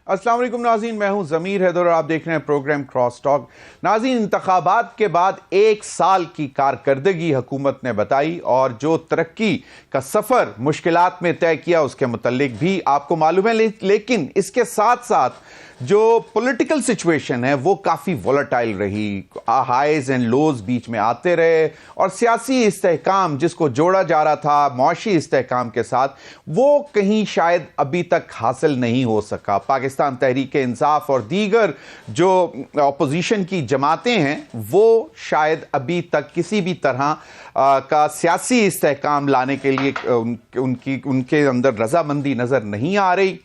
अस्सलाम वालेकुम नाज़रीन, मैं हूं ज़मीर हैदर और आप देख रहे हैं प्रोग्राम क्रॉस टॉक। नाज़रीन, इंतखाबात के बाद 1 साल की कारकर्दगी हुकूमत ने बताई और जो तरक्की का सफ़र मुश्किलात में तय किया उसके मुतल्लिक भी आपको मालूम है। लेकिन इसके साथ साथ जो पॉलिटिकल सिचुएशन है वो काफ़ी वॉलेटाइल रही, हाइज एंड लोज बीच में आते रहे और सियासी इस्तेहकाम जिसको जोड़ा जा रहा था मुआशी इस्तेहकाम के साथ, वो कहीं शायद अभी तक हासिल नहीं हो सका। पाकिस्तान तहरीक इंसाफ और दीगर जो अपोजिशन की जमातें हैं वो शायद अभी तक किसी भी तरह का सियासी इस्तेहकाम लाने के लिए उनके अंदर रजामंदी नज़र नहीं आ रही।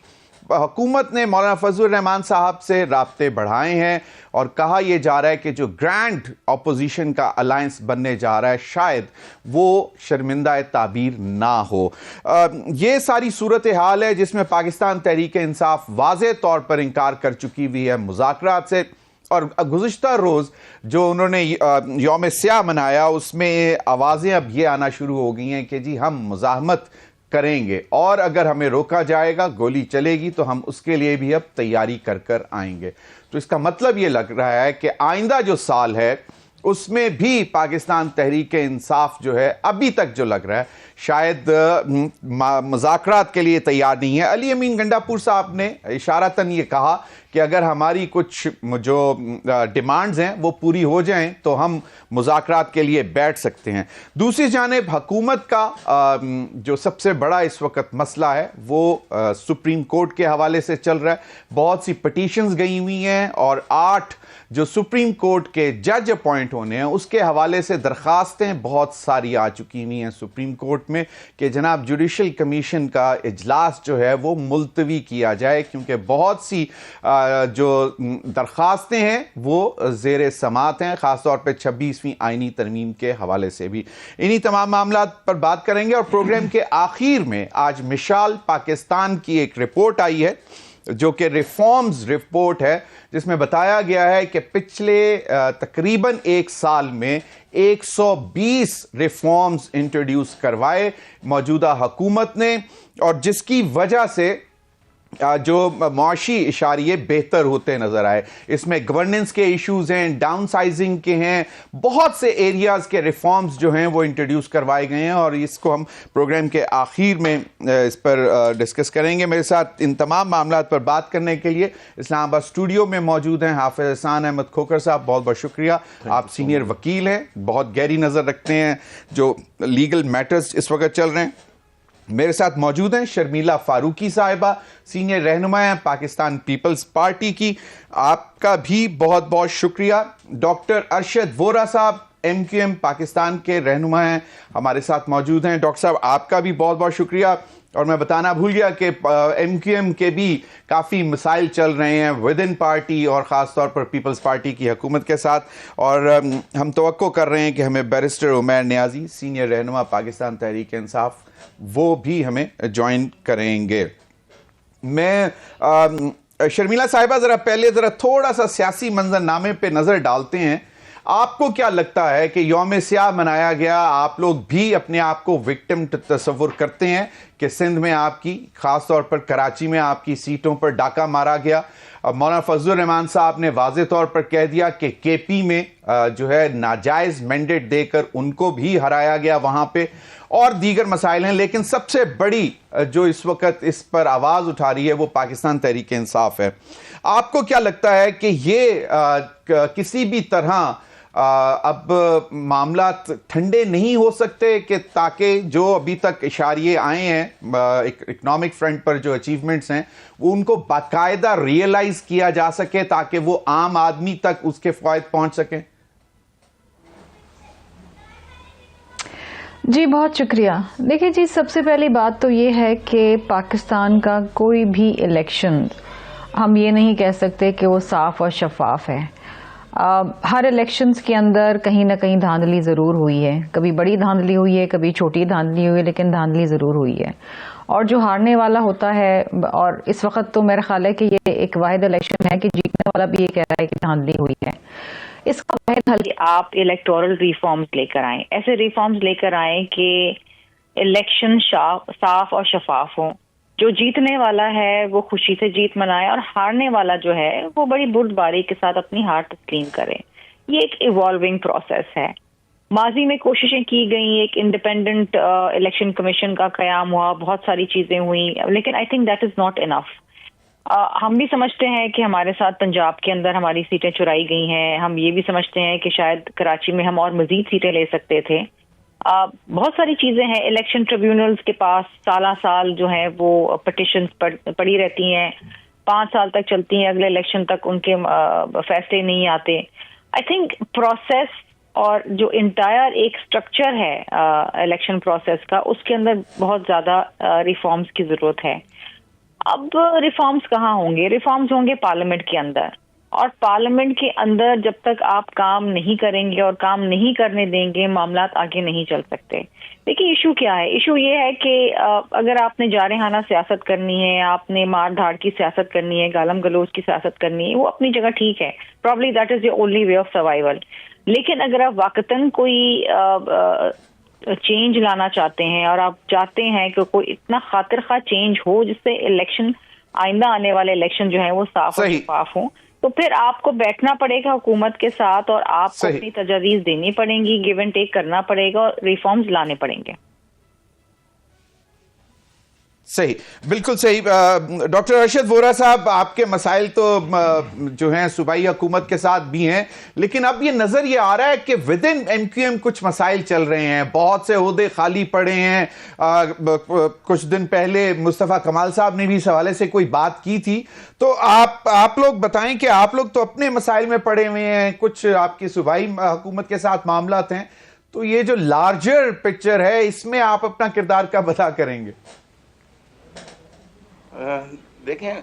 हुकूमत ने मौलाना फजलुर रहमान साहब से राब्ते बढ़ाए हैं और कहा यह जा रहा है कि जो ग्रैंड अपोजिशन का अलायंस बनने जा रहा है शायद वो शर्मिंदा ताबीर ना हो। ये सारी सूरत हाल है जिसमें पाकिस्तान तहरीक इंसाफ वाज़े तौर पर इनकार कर चुकी हुई है मुज़ाकरात से। और गुज़िश्ता रोज़ जो उन्होंने यौम स्याह मनाया उसमें आवाज़ें अब ये आना शुरू हो गई हैं कि जी हम मुज़ाहमत करेंगे और अगर हमें रोका जाएगा, गोली चलेगी तो हम उसके लिए भी अब तैयारी कर कर आएंगे। तो इसका मतलब ये लग रहा है कि आइंदा जो साल है उसमें भी पाकिस्तान तहरीक इंसाफ जो है अभी तक जो लग रहा है शायद मुज़ाकरात के लिए तैयार नहीं है। अली अमीन गंडापुर साहब ने इशारतन ये कहा कि अगर हमारी कुछ जो डिमांड्स हैं वो पूरी हो जाएं तो हम मुज़ाकरात के लिए बैठ सकते हैं। दूसरी जानिब हुकूमत का जो सबसे बड़ा इस वक्त मसला है वो सुप्रीम कोर्ट के हवाले से चल रहा है। बहुत सी पिटीशंस गई हुई हैं और 8 जो सुप्रीम कोर्ट के जज अपॉइंट होने हैं उसके हवाले से दरखास्तें बहुत सारी आ चुकी हुई हैं सुप्रीम कोर्ट में कि जनाब जुडिशल कमीशन का इजलास जो है वो मुलतवी किया जाए, क्योंकि बहुत सी जो दरखास्तें हैं वो ज़ेर समात हैं, ख़ासतौर पर 26वीं आइनी तरमीम के हवाले से भी। इन्हीं तमाम मामला पर बात करेंगे और प्रोग्राम के आखिर में आज मिसाल पाकिस्तान की एक रिपोर्ट आई है जो कि रिफॉर्म्स रिपोर्ट है, जिसमें बताया गया है कि पिछले तकरीबन 1 साल में 120 रिफॉर्म्स इंट्रोड्यूस करवाए मौजूदा हुकूमत ने और जिसकी वजह से जो मुआशी इशारिये बेहतर होते नजर आए। इसमें गवर्नेंस के इश्यूज हैं, डाउन साइजिंग के हैं, बहुत से एरियाज के रिफॉर्म्स जो हैं वो इंट्रोड्यूस करवाए गए हैं और इसको हम प्रोग्राम के आखिर में इस पर डिस्कस करेंगे। मेरे साथ इन तमाम मामला पर बात करने के लिए इस्लामाबाद स्टूडियो में मौजूद हैं हाफिज एहसान अहमद खोखर साहब, बहुत बहुत शुक्रिया। आप सीनियर वकील हैं, बहुत गहरी नज़र रखते हैं जो लीगल मैटर्स इस वक्त चल रहे हैं। मेरे साथ मौजूद हैं शर्मिला फारूकी साहिबा, सीनियर रहनुमा हैं पाकिस्तान पीपल्स पार्टी की, आपका भी बहुत बहुत शुक्रिया। डॉक्टर अरशद वोरा साहब MQM पाकिस्तान के रहनुमा हैं, हमारे साथ मौजूद हैं। डॉक्टर साहब आपका भी बहुत बहुत शुक्रिया। और मैं बताना भूल गया कि MQM के भी काफ़ी मसाइल चल रहे हैं विद इन पार्टी और ख़ास तौर पर पीपल्स पार्टी की हुकूमत के साथ और हम तवक्को कर रहे हैं कि हमें बैरिस्टर उमैर नियाज़ी, सीनियर रहनुमा पाकिस्तान तहरीक इंसाफ, वो भी हमें ज्वाइन करेंगे। मैं शर्मिला साहिबा ज़रा थोड़ा सा सियासी मंजरनामे पे नज़र डालते हैं। आपको क्या लगता है कि यौम स्याह मनाया गया, आप लोग भी अपने आप को विक्टिम तस्वुर करते हैं कि सिंध में आपकी, ख़ास तौर पर कराची में आपकी सीटों पर डाका मारा गया। मौलाना फजलुर रहमान साहब ने वाज़े तौर पर कह दिया कि KP में जो है नाजायज़ मैंडेट देकर उनको भी हराया गया वहाँ पे, और दीगर मसाइल हैं। लेकिन सबसे बड़ी जो इस वक्त इस पर आवाज़ उठा रही है वो पाकिस्तान तहरीक इंसाफ है। आपको क्या लगता है कि ये किसी भी तरह अब मामला ठंडे नहीं हो सकते कि ताकि जो अभी तक इशारिये आए हैं इकोनॉमिक फ्रंट पर जो अचीवमेंट्स हैं वो उनको बाकायदा रियलाइज किया जा सके ताकि वो आम आदमी तक उसके फायद पहुंच सके? जी बहुत शुक्रिया। देखिए जी, सबसे पहली बात तो ये है कि पाकिस्तान का कोई भी इलेक्शन हम ये नहीं कह सकते कि वो साफ और शफाफ है। हर इलेक्शंस के अंदर कहीं ना कहीं धांधली ज़रूर हुई है, कभी बड़ी धांधली हुई है, कभी छोटी धांधली हुई है, लेकिन धांधली ज़रूर हुई है। और जो हारने वाला होता है, और इस वक्त तो मेरा ख्याल है कि ये एक वाहिद इलेक्शन है कि जीतने वाला भी ये कह रहा है कि धांधली हुई है। इसका वाहिद हल आप इलेक्टोरल रिफॉर्म्स लेकर आए, ऐसे रिफॉर्म्स लेकर आए कि इलेक्शन साफ और शफाफ हो, जो जीतने वाला है वो खुशी से जीत मनाए और हारने वाला जो है वो बड़ी बुर्दबारी के साथ अपनी हार तस्लीम करे। ये एक इवॉल्विंग प्रोसेस है। माजी में कोशिशें की गई, एक इंडिपेंडेंट इलेक्शन कमीशन का कयाम हुआ, बहुत सारी चीजें हुई, लेकिन I think that is not enough. हम भी समझते हैं कि हमारे साथ पंजाब के अंदर हमारी सीटें चुराई गई हैं। हम ये भी समझते हैं कि शायद कराची में हम और मजीद सीटें ले सकते थे। बहुत सारी चीजें हैं। इलेक्शन ट्रिब्यूनल्स के पास साल जो है वो पिटिशंस पड़ी रहती हैं, 5 साल तक चलती हैं, अगले इलेक्शन तक उनके फैसले नहीं आते। आई थिंक प्रोसेस और जो इंटायर एक स्ट्रक्चर है इलेक्शन प्रोसेस का, उसके अंदर बहुत ज्यादा रिफॉर्म्स की जरूरत है। अब रिफॉर्म्स कहाँ होंगे? रिफॉर्म्स होंगे पार्लियामेंट के अंदर, और पार्लियामेंट के अंदर जब तक आप काम नहीं करेंगे और काम नहीं करने देंगे, मामलात आगे नहीं चल सकते। देखिए इशू क्या है? इशू ये है कि अगर आपने जारहाना सियासत करनी है, आपने मार धाड़ की सियासत करनी है, गालम गलोच की सियासत करनी है, वो अपनी जगह ठीक है, probably that is your only way of survival. लेकिन अगर आप वाकतन कोई चेंज लाना चाहते हैं और आप चाहते हैं कि कोई इतना खातिर खा चेंज हो जिससे इलेक्शन, आइंदा आने वाले इलेक्शन जो है वो साफ और शफाफ हो, तो फिर आपको बैठना पड़ेगा हुकूमत के साथ और आपको अपनी तजवीज़ देनी पड़ेंगी, गिव एंड टेक करना पड़ेगा और रिफॉर्म्स लाने पड़ेंगे। सही, बिल्कुल सही। डॉक्टर अरशद वोरा साहब, आपके मसाइल तो जो हैं सूबाई हुकूमत के साथ भी हैं, लेकिन अब ये नजर ये आ रहा है कि विद इन MQM कुछ मसाइल चल रहे हैं, बहुत से ओहदे खाली पड़े हैं। कुछ दिन पहले मुस्तफ़ा कमाल साहब ने भी इस हवाले से कोई बात की थी। तो आप लोग बताएं कि आप लोग तो अपने मसाइल में पड़े हुए हैं, कुछ आपकी सूबाई हुकूमत के साथ मामलात हैं, तो ये जो लार्जर पिक्चर है इसमें आप अपना किरदार कब अदा करेंगे? देखें,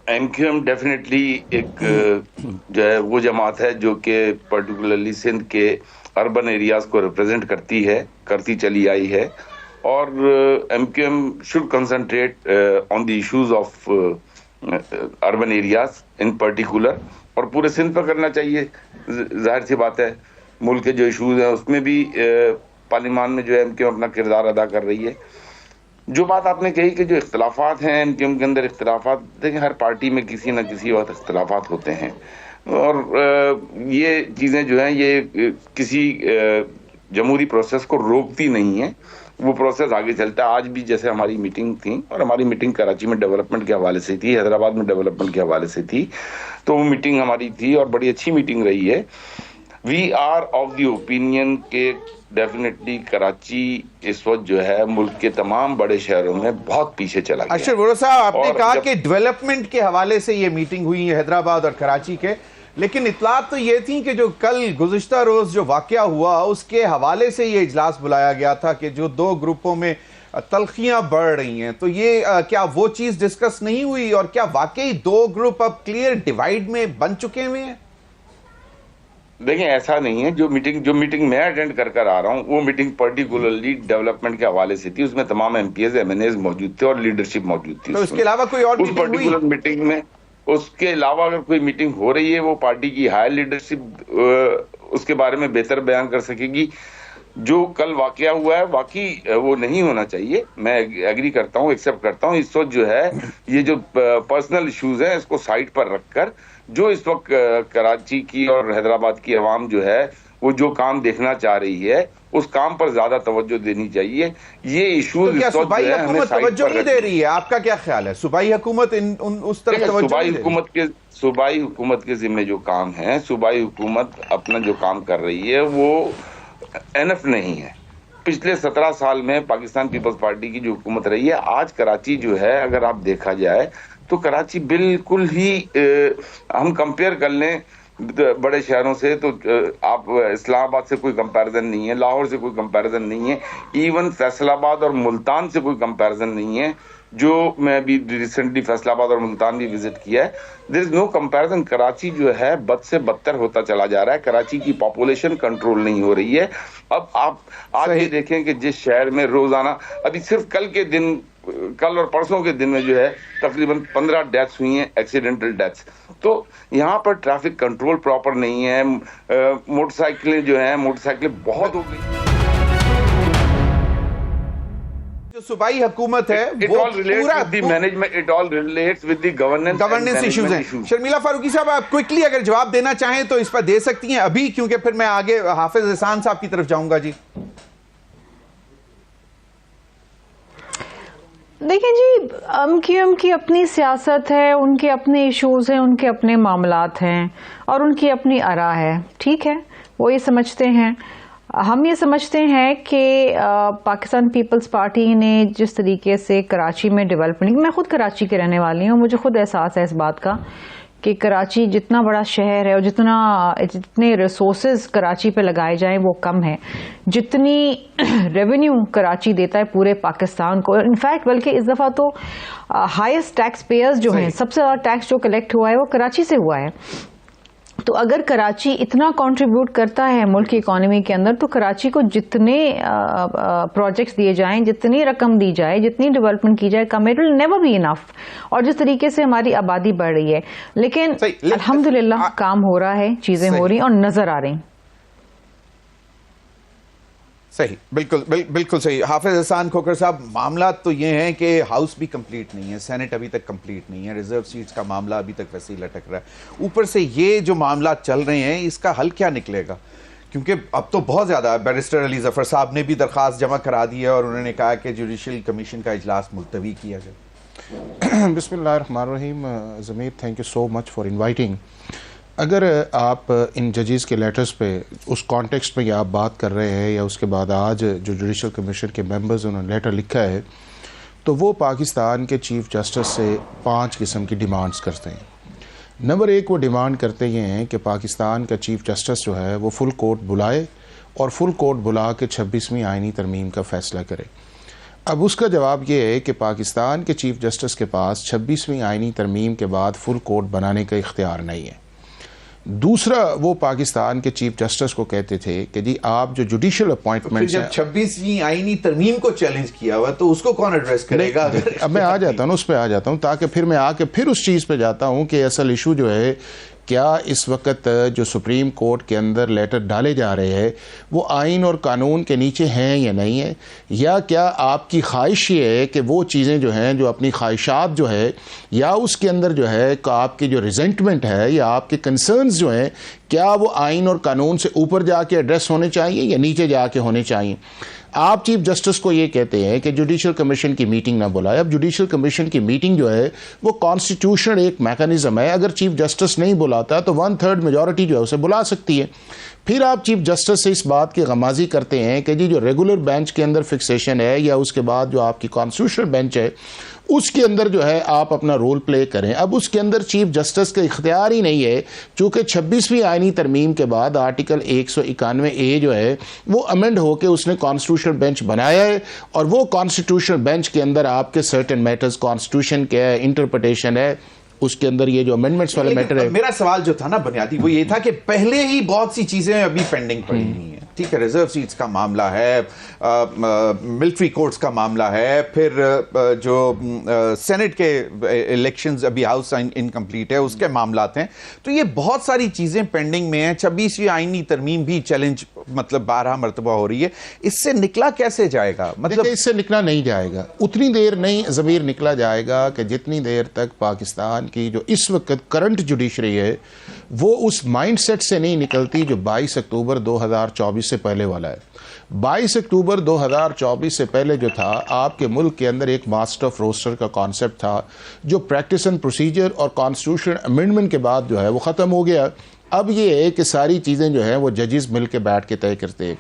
MQM डेफिनेटली एक जो है वो जमात है जो कि पर्टिकुलरली सिंध के अर्बन एरियाज को रिप्रेजेंट करती चली आई है, और MQM should concentrate on the issues of urban areas in particular, और पूरे सिंध पर करना चाहिए। जाहिर सी बात है, मुल्क के जो इश्यूज हैं उसमें भी पार्लियामान में जो है MQM अपना किरदार अदा कर रही है। जो बात आपने कही कि जो इख्तलाफात हैं MQM के अंदर, इख्तलाफात देखिए हर पार्टी में किसी न किसी वक्त इख्तलाफात होते हैं, और ये चीज़ें जो हैं ये किसी जमहूरी प्रोसेस को रोकती नहीं है, वो प्रोसेस आगे चलता है। आज भी जैसे हमारी मीटिंग थी, और हमारी मीटिंग कराची में डेवलपमेंट के हवाले से थी, हैदराबाद में डेवलपमेंट के हवाले से थी, तो वो मीटिंग हमारी थी और बड़ी अच्छी मीटिंग रही है। We are of the opinion के डेफिनेटली कराची इस वक्त जो है मुल्क के तमाम बड़े शहरों में बहुत पीछे चला गया। अरशद वोरा साहब, आपने कहा कि डेवलपमेंट के हवाले से ये मीटिंग हुई है हैदराबाद और कराची के, लेकिन इतलात तो ये थी कि जो कल गुज़िश्ता रोज जो वाकया हुआ उसके हवाले से ये इजलास बुलाया गया था कि जो 2 ग्रुपों में तलखियां बढ़ रही हैं, तो ये क्या वो चीज डिस्कस नहीं हुई, और क्या वाकई 2 ग्रुप अब क्लियर डिवाइड में बन चुके हुए हैं? देखिए ऐसा नहीं है। जो मीटिंग मैं अटेंड कर आ रहा हूँ वो मीटिंग पर्टिकुलरली डेवलपमेंट के हवाले से थी, उसमें तमाम MPs MNAs मौजूद थे और लीडरशिप मौजूद थी। तो इसके अलावा कोई और उस पर्टिकुलर मीटिंग में, उसके अलावा अगर कोई मीटिंग हो रही है, वो पार्टी की हायर लीडरशिप उसके बारे में बेहतर बयान कर सकेगी। जो कल वाकया हुआ है वाकई वो नहीं होना चाहिए, मैं एग्री करता हूँ, एक्सेप्ट करता हूँ। इस वक्त जो है ये जो पर्सनल इश्यूज हैं इसको साइड पर रखकर जो इस वक्त कराची की और हैदराबाद की अवाम जो है वो जो काम देखना चाह रही है उस काम पर ज्यादा तवज्जो देनी चाहिए। ये इश्यूज तो क्या सूबाई हुकूमत तवज्जो नहीं दे रही है? आपका क्या ख्याल है? सूबाई हुकूमत उस तरफ सूबाई हुकूमत के जिम्मे जो काम है, सूबाई हुकूमत अपना जो काम कर रही है वो एनफ नहीं है। पिछले 17 साल में पाकिस्तान पीपल्स पार्टी की जो हुकूमत रही है, आज कराची जो है अगर आप देखा जाए तो कराची बिल्कुल ही हम कंपेयर कर लें बड़े शहरों से तो आप इस्लामाबाद से कोई कंपैरिजन नहीं है, लाहौर से कोई कंपैरिजन नहीं है, इवन फैसलाबाद और मुल्तान से कोई कंपैरिजन नहीं है, जो मैं भी रिसेंटली फैसलाबाद और मुल्तान भी विजिट किया है। There is no comparison. Karachi जो है बद से बदतर होता चला जा रहा है। कराची की पॉपुलेशन कंट्रोल नहीं हो रही है। अब आप आगे देखें कि जिस शहर में रोजाना, अभी सिर्फ कल और परसों के दिन में जो है तकरीबन 15 डेथ्स हुई हैं, एक्सीडेंटल डेथ्स। तो यहाँ पर ट्रैफिक कंट्रोल प्रॉपर नहीं है। मोटरसाइकिलें जो हैं, मोटरसाइकिलें बहुत हो गई। जो सूबाई हुकूमत है It वो all relates पूरा with the management. It all relates with the governance and governance issues management हैं। issues. शर्मिला फारूकी साहब, आप क्विकली अगर जवाब देना चाहें तो इस पर दे सकती हैं अभी, क्योंकि फिर मैं आगे हाफिज एहसान साहब की तरफ जाऊंगा जी। देखिए जी, एमक्यूएम की अपनी सियासत है, उनके अपने इश्यूज हैं, उनके अपने मामलात हैं और उनकी अपनी आरा है। ठीक है, वो ये समझते हैं, हम ये समझते हैं कि पाकिस्तान पीपल्स पार्टी ने जिस तरीके से कराची में डेवलपमेंट, मैं खुद कराची के रहने वाली हूँ, मुझे खुद एहसास है इस बात का कि कराची जितना बड़ा शहर है और जितने रिसोर्सेज कराची पे लगाए जाएं वो कम है, जितनी रेवेन्यू कराची देता है पूरे पाकिस्तान को। इनफैक्ट बल्कि इस दफ़ा तो हाईएस्ट टैक्स पेयर्स जो हैं, सबसे ज़्यादा टैक्स जो कलेक्ट हुआ है वो कराची से हुआ है। तो अगर कराची इतना कंट्रीब्यूट करता है मुल्क की इकोनॉमी के अंदर, तो कराची को जितने प्रोजेक्ट्स दिए जाएं, जितनी रकम दी जाए, जितनी डेवलपमेंट की जाए, कम, it will never be enough. और जिस तरीके से हमारी आबादी बढ़ रही है, लेकिन अल्हम्दुलिल्लाह काम हो रहा है, चीजें हो रही और नजर आ रही। सही, बिल्कुल सही। हाफिज एहसान खोखर साहब, मामला तो ये है कि हाउस भी कंप्लीट नहीं है, सेनेट अभी तक कंप्लीट नहीं है, रिजर्व सीट्स का मामला अभी तक वैसे ही लटक रहा है, ऊपर से ये जो मामला चल रहे हैं, इसका हल क्या निकलेगा? क्योंकि अब तो बहुत ज़्यादा, बैरिस्टर अली जफ़र साहब ने भी दरख्वास्त जमा करा दी है और उन्होंने कहा कि जुडिशल कमीशन का इजलास मुलतवी किया जाए। बिस्मिल्लाहिर्रहमानिर्रहीम। Zameer, thank you so much for inviting. अगर आप इन जजेस के लेटर्स पे उस कॉन्टेक्स्ट में आप बात कर रहे हैं, या उसके बाद आज जो जुडिशल कमीशन के मेंबर्स उन्होंने लेटर लिखा है, तो वो पाकिस्तान के चीफ जस्टिस से 5 किस्म की डिमांड्स करते हैं। नंबर 1, वो डिमांड करते ये हैं कि पाकिस्तान का चीफ जस्टिस जो है वो फुल कोर्ट बुलाए और फुल कोर्ट बुला के 26वीं आइनी तरमीम का फ़ैसला करे। अब उसका जवाब ये है कि पाकिस्तान के चीफ जस्टिस के पास 26वीं आइनी तरमीम के बाद फुल कोर्ट बनाने का इख्तियार नहीं है। दूसरा, वो पाकिस्तान के चीफ जस्टिस को कहते थे कि जी आप जो जुडिशल अपॉइंटमेंट, जब 26वीं आईनी तरमीम को चैलेंज किया हुआ तो उसको कौन एड्रेस करेगा? अब मैं आ जाता हूँ, उस पर आ जाता हूँ, ताकि फिर मैं आके फिर उस चीज़ पे जाता हूँ कि असल इशू जो है, क्या इस वक्त जो सुप्रीम कोर्ट के अंदर लेटर डाले जा रहे हैं वो आइन और कानून के नीचे हैं या नहीं है, या क्या आपकी ख्वाहिश ये है कि वो चीज़ें जो हैं, जो अपनी ख्वाहिशात जो है, या उसके अंदर जो है आपकी जो रिजेंटमेंट है या आपके कंसर्न्स जो हैं, क्या वो आइन और कानून से ऊपर जाके एड्रेस होने चाहिए या नीचे जाके होने चाहिए? आप चीफ जस्टिस को ये कहते हैं कि जुडिशल कमीशन की मीटिंग ना बुलाए। अब जुडिशल कमीशन की मीटिंग जो है वो कॉन्स्टिट्यूशनल एक मैकेनिज्म है, अगर चीफ जस्टिस नहीं बुलाता तो 1/3 मेजॉरिटी जो है उसे बुला सकती है। फिर आप चीफ जस्टिस से इस बात की गमाजी करते हैं कि जी जो रेगुलर बेंच के अंदर फिक्सेशन है, या उसके बाद जो आपकी कॉन्स्टिट्यूशनल बेंच है उसके अंदर जो है आप अपना रोल प्ले करें। अब उसके अंदर चीफ जस्टिस का इख्तियार ही नहीं है, चूँकि 26वीं आइनी तरमीम के बाद आर्टिकल 191A जो है वो अमेंड होकर उसने कॉन्स्टिट्यूशनल बेंच बनाया है, और वो कॉन्स्टिट्यूशनल बेंच के अंदर आपके सर्टेन मैटर्स, कॉन्स्टिट्यूशन के है, इंटरप्रिटेशन है, उसके अंदर ये जो अमेंडमेंट्स वाले मैटर है। मेरा सवाल जो था ना बुनियादी, वो ये था कि पहले ही बहुत सी चीजें अभी पेंडिंग पड़ी हुई हैं। ठीक है, रिजर्व सीट्स का मामला है, मिलिट्री कोर्ट्स का मामला है, फिर जो सेनेट के इलेक्शंस अभी हाउस इनकम्प्लीट है उसके मामलात हैं। तो ये बहुत सारी चीजें पेंडिंग में हैं। 26वीं आईनी तरमीम भी चैलेंज मतलब 12 मरतबा हो रही है। इससे निकला कैसे जाएगा? मतलब इससे निकला नहीं जाएगा, उतनी देर नहीं ज़मीर निकला जाएगा कि जितनी देर तक पाकिस्तान की जो इस वक्त करंट जुडिशरी है वो उस माइंडसेट से नहीं निकलती जो 22 अक्टूबर 2024 से पहले वाला है। 22 अक्टूबर 2024 से पहले जो था, आपके मुल्क के अंदर एक मास्टर ऑफ रोस्टर का कॉन्सेप्ट था, जो प्रैक्टिस एंड प्रोसीजर और कॉन्स्टिट्यूशन अमेंडमेंट के बाद जो है वो ख़त्म हो गया। अब ये है कि सारी चीज़ें जो है वो जजेस मिल के बैठ के तय करते हैं।